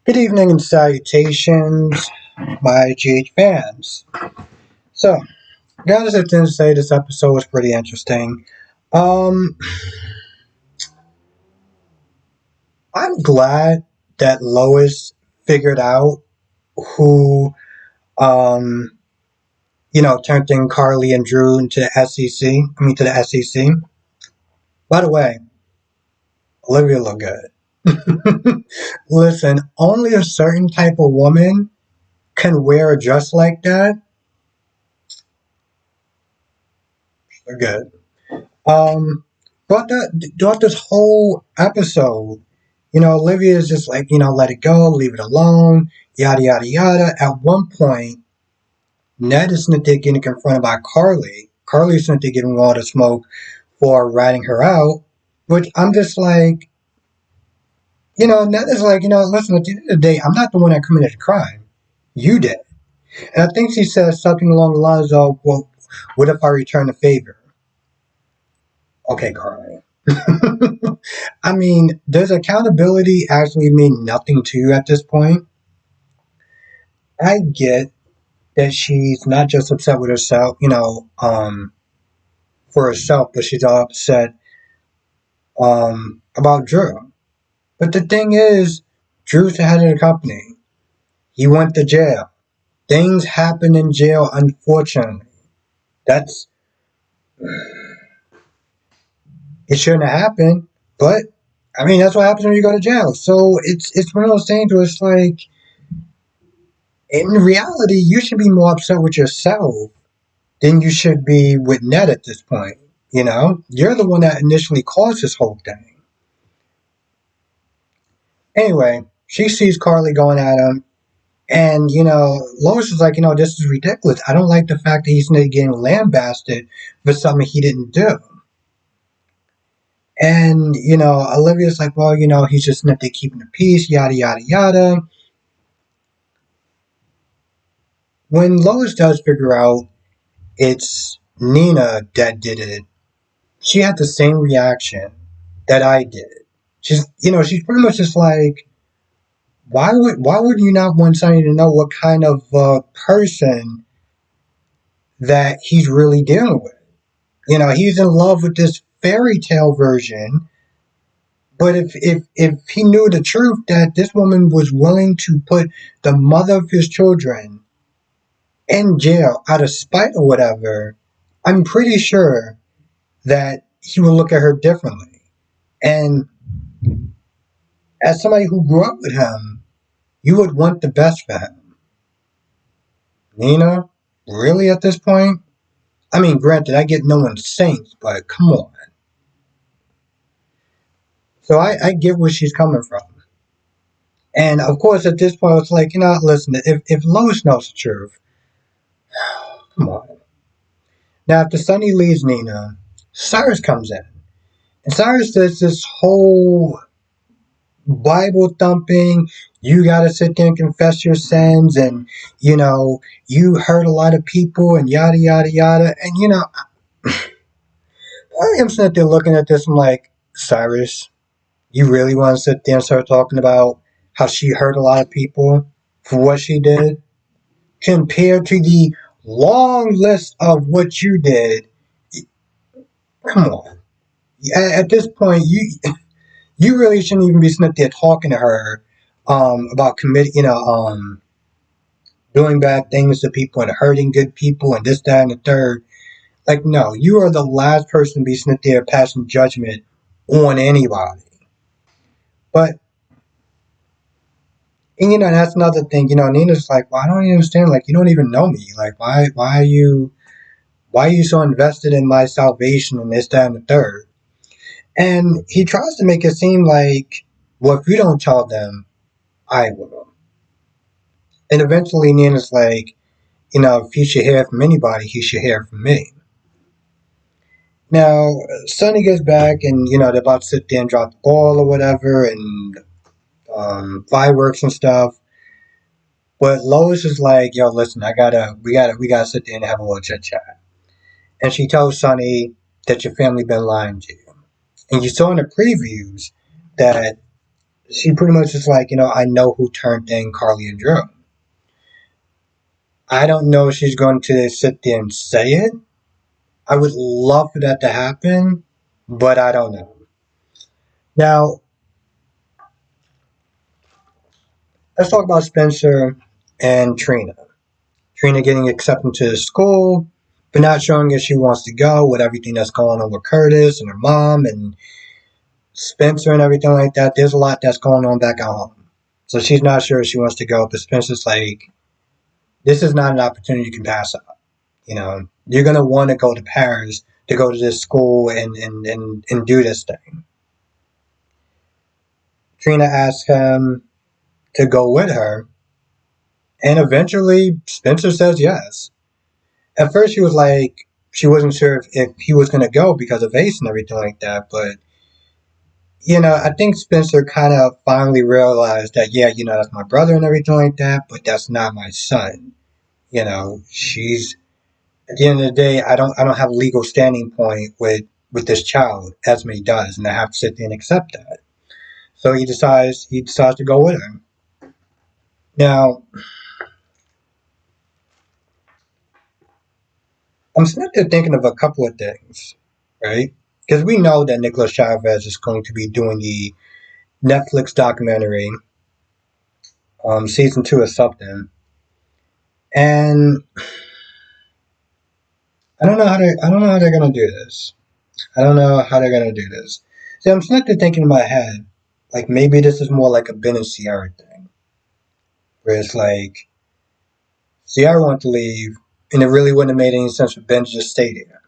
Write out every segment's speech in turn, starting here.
Good evening and salutations, my GH fans. So, gotta sit there and say this episode was pretty interesting. Um, I'm glad that Lois figured out who, um, turned in Carly and Drew into the SEC. To the SEC. By the way, Olivia looked good. Listen, only a certain type of woman can wear a dress like that. They're good. Um, but throughout this whole episode, Olivia is just like, let it go, leave it alone, yada yada yada. At one point, Ned is not there getting confronted by Carly. Carly's not there giving all the smoke for ratting her out, which I'm just like, Ned is like, listen, at the end of the day, I'm not the one that committed the crime. You did. And I think she says something along the lines of, well, what if I return the favor? Okay, Carly. Does accountability actually mean nothing to you at this point? I get that she's not just upset with herself, for herself, but she's all upset about Drew. But the thing is, Drew's the head of the company. He went to jail. Things happen in jail, unfortunately. That's it shouldn't have happened, but that's what happens when you go to jail. So it's one of those things where it's like, in reality, you should be more upset with yourself than you should be with Ned at this point. You're the one that initially caused this whole thing. Anyway, she sees Carly going at him, and Lois is like, this is ridiculous. I don't like the fact that he's getting lambasted for something he didn't do. And Olivia's like, well, he's just not there keeping the peace, yada yada yada. When Lois does figure out it's Nina that did it, she had the same reaction that I did. She's pretty much just like, why would you not want Sonny to know what kind of person that he's really dealing with? He's in love with this fairy tale version, but if he knew the truth that this woman was willing to put the mother of his children in jail out of spite or whatever, I'm pretty sure that he would look at her differently. And as somebody who grew up with him, you would want the best for him. Nina, really at this point? Granted, I get no one's saints, but come on. So I get where she's coming from. And of course, at this point, it's like, listen, if Lois knows the truth, come on. Now, after Sonny leaves Nina, Cyrus comes in. And Cyrus does this whole Bible thumping, you gotta sit there and confess your sins, and you hurt a lot of people, and yada yada yada. And I am sitting there looking at this. I'm like, Cyrus, you really want to sit there and start talking about how she hurt a lot of people for what she did, compared to the long list of what you did? Come on. At this point, you really shouldn't even be sitting there talking to her about committing, doing bad things to people and hurting good people and this, that, and the third. Like, no, you are the last person to be sitting there passing judgment on anybody. But, and that's another thing. Nina's like, well, I don't understand. Like, you don't even know me. Like, why are you so invested in my salvation and this, that, and the third? And he tries to make it seem like, well, if you don't tell them, I will. And eventually Nina's like, if he should hear from anybody, he should hear from me. Now, Sonny gets back and, they're about to sit there and drop the ball or whatever and fireworks and stuff. But Lois is like, yo, listen, we gotta sit there and have a little chit chat. And she tells Sonny that your family been lying to you. And you saw in the previews that she pretty much is like, I know who turned in Carly and Drew. I don't know if she's going to sit there and say it. I would love for that to happen, but I don't know. Now, let's talk about Spencer and Trina. Trina getting accepted to the school, but not showing if she wants to go with everything that's going on with Curtis and her mom and Spencer and everything like that. There's a lot that's going on back at home. So she's not sure if she wants to go, but Spencer's like, this is not an opportunity you can pass up. You're going to want to go to Paris to go to this school and do this thing. Trina asks him to go with her, and eventually Spencer says yes. At first, she was like, she wasn't sure if he was going to go because of Ace and everything like that, but I think Spencer kind of finally realized that, yeah, that's my brother and everything like that, but that's not my son. She's at the end of the day, I don't have a legal standing point with this child. Esme does, and I have to sit there and accept that. So he decides to go with her. Now, I'm sitting there thinking of a couple of things, right? Because we know that Nicholas Chavez is going to be doing the Netflix documentary, season 2 or something, and I don't know how they're gonna do this. I don't know how they're gonna do this. See, I'm sitting there thinking in my head, like maybe this is more like a Ben and Sierra thing, where it's like Sierra wanted to leave, and it really wouldn't have made any sense for Ben to just stay there.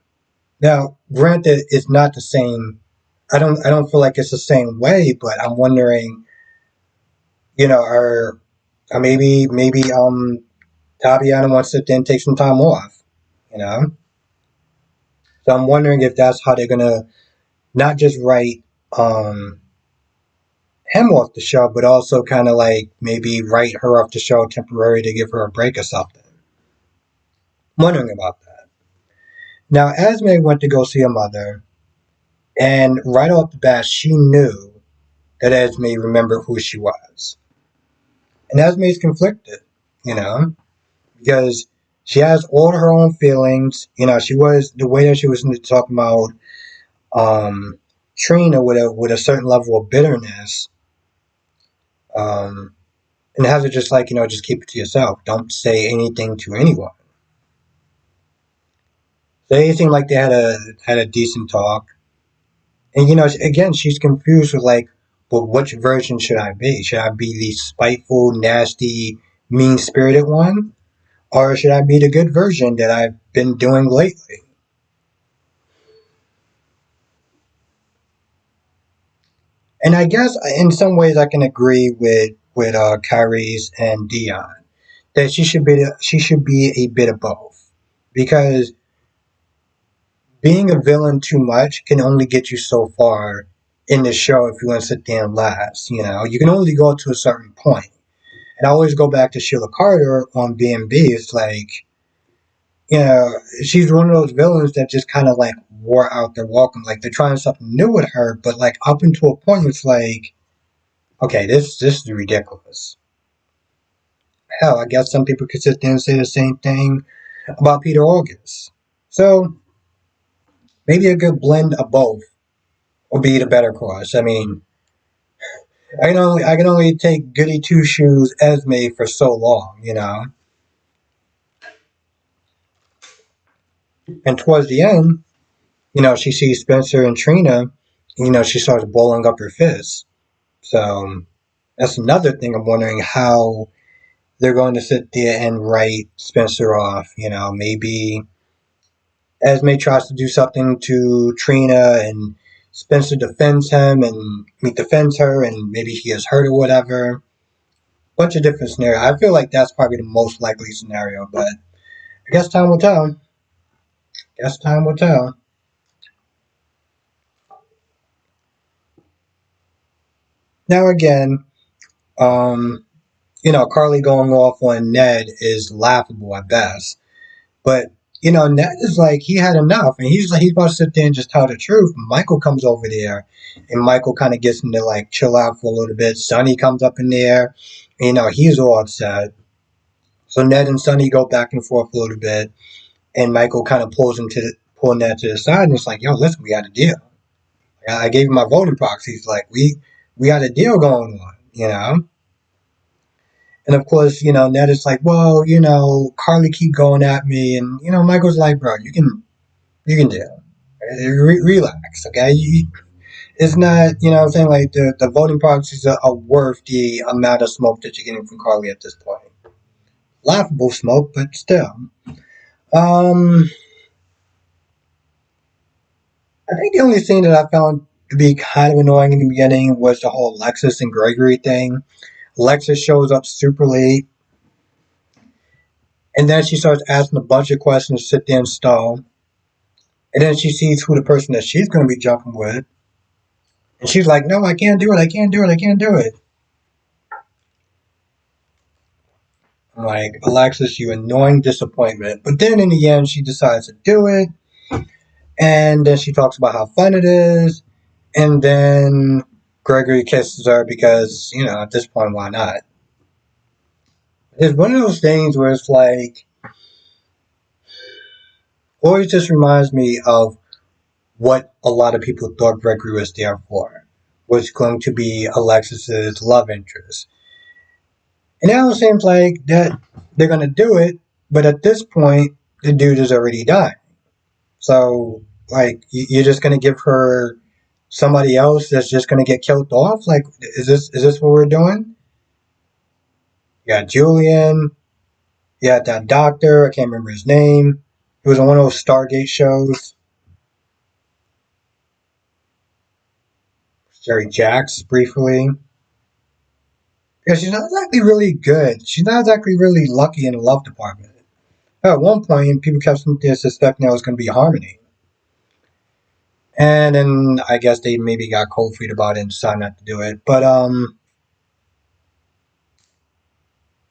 Now, granted, it's not the same. I don't feel like it's the same way, but I'm wondering, or maybe Tabiana wants to then take some time off, you know. So I'm wondering if that's how they're gonna not just write um him off the show, but also kind of like maybe write her off the show temporarily to give her a break or something. I'm wondering about that. Now, Esme went to go see her mother, and right off the bat, she knew that Esme remembered who she was. And Esme's conflicted, you know, because she has all her own feelings. She was the way that she was talking about um, Trina with a certain level of bitterness, um, and has to just like just keep it to yourself. Don't say anything to anyone. They seemed like they had a decent talk, and again she's confused with like, well, which version should I be? Should I be the spiteful, nasty, mean spirited one? Or should I be the good version that I've been doing lately? And I guess in some ways I can agree with Kyrie's and Dion that she should be a bit of both, because being a villain too much can only get you so far in the show if you want to sit there and last. You can only go to a certain point. And I always go back to Sheila Carter on B&B. It's like, she's one of those villains that just kind of like wore out their welcome. Like they're trying something new with her, but like up until a point, it's like, okay, this is ridiculous. Hell, I guess some people could sit there and say the same thing about Peter August. So maybe a good blend of both would be the better course. I mean, I can only take Goody Two Shoes Esme for so long. And towards the end, she sees Spencer and Trina. She starts balling up her fists. So that's another thing I'm wondering how they're going to sit there and write Spencer off. Maybe Esme tries to do something to Trina and Spencer defends him and he defends her and maybe he is hurt or whatever. Bunch of different scenarios. I feel like that's probably the most likely scenario, but I guess time will tell. Guess time will tell. Now again, Carly going off on Ned is laughable at best. But Ned is like, he had enough, and he's like, he's about to sit there and just tell the truth. Michael comes over there, and Michael kind of gets him to like chill out for a little bit. Sonny comes up in there, he's all upset. So Ned and Sonny go back and forth a little bit, and Michael kind of pull Ned to the side, and it's like, yo, listen, we got a deal. I gave him my voting proxies. Like, we got a deal going on. And of course, Ned is like, well, Carly keep going at me, and Michael's like, bro, you can do it. Relax, okay? It's not, what I'm saying, like the voting proxies are worth the amount of smoke that you're getting from Carly at this point. Laughable smoke, but still. Um, I think the only thing that I found to be kind of annoying in the beginning was the whole Alexis and Gregory thing. Alexis shows up super late, and then she starts asking a bunch of questions to sit there and stall. And then she sees who the person that she's going to be jumping with. And she's like, no, I can't do it. I can't do it. I can't do it. I'm like, Alexis, you annoying disappointment. But then in the end, she decides to do it. And then she talks about how fun it is. And then Gregory kisses her because, at this point, why not? It's one of those things where it's like, always just reminds me of what a lot of people thought Gregory was there for. Was going to be Alexis's love interest. And now it seems like that they're going to do it, but at this point, the dude is already dying. So, like, you're just going to give her somebody else that's just going to get killed off? Like, is this what we're doing? You got Julian, you got that doctor, I can't remember his name. It was on one of those Stargate shows. Jerry Jacks, briefly. Because she's not exactly really good. She's not exactly really lucky in the love department. At one point, people kept suspecting that it was going to be Harmony. And then I guess they maybe got cold feet about it and decided not to do it. But,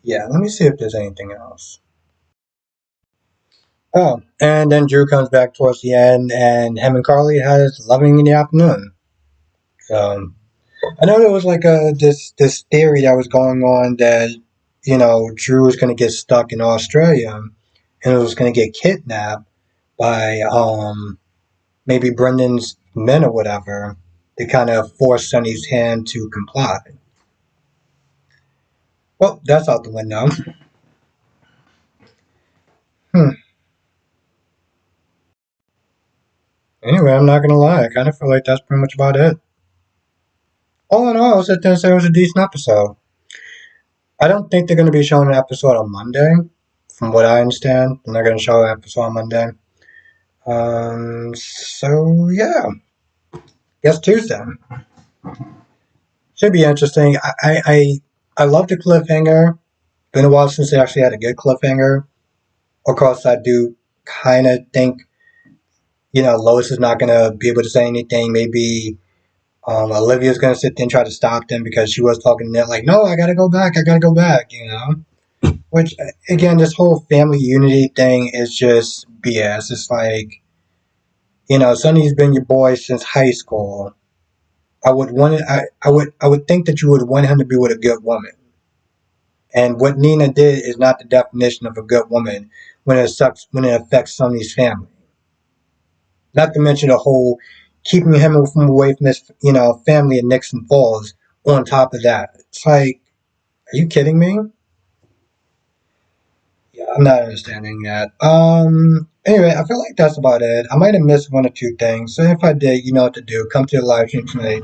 yeah, let me see if there's anything else. Oh, and then Drew comes back towards the end, and him and Carly has loving in the afternoon. So, I know there was like this theory that was going on that, Drew was going to get stuck in Australia and was going to get kidnapped by, maybe Brendan's men or whatever to kind of force Sonny's hand to comply. Well, that's out the window. Hmm. Anyway, I'm not gonna lie. I kind of feel like that's pretty much about it. All in all, I was sit there and say it was a decent episode. I don't think they're going to be showing an episode on Monday. From what I understand, they're not going to show an episode on Monday. So yeah, guess Tuesday should be interesting. I love the cliffhanger. Been a while since they actually had a good cliffhanger. Of course, I do kind of think Lois is not going to be able to say anything. Maybe Olivia's going to sit there and try to stop them because she was talking to Ned like, no, I got to go back. I got to go back. Which again, this whole family unity thing is just BS. It's like, Sonny's been your boy since high school. I would think that you would want him to be with a good woman. And what Nina did is not the definition of a good woman when it affects Sonny's family. Not to mention the whole keeping him from away from his, family in Nixon Falls. On top of that, it's like, are you kidding me? Yeah, I'm not understanding that. Anyway, I feel like that's about it. I might have missed one or two things. So if I did, you know what to do. Come to the live stream tonight.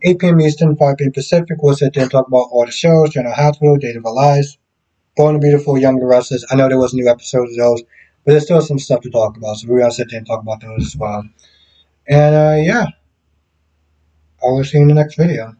8 p.m. Eastern, 5 p.m. Pacific. We'll sit there and talk about all the shows, General Hospital, Date of Our Lives, Born the Beautiful, Young and Restless. I know there was new episodes of those, but there's still some stuff to talk about. So we're going to sit there and talk about those as well. And yeah, I will see you in the next video.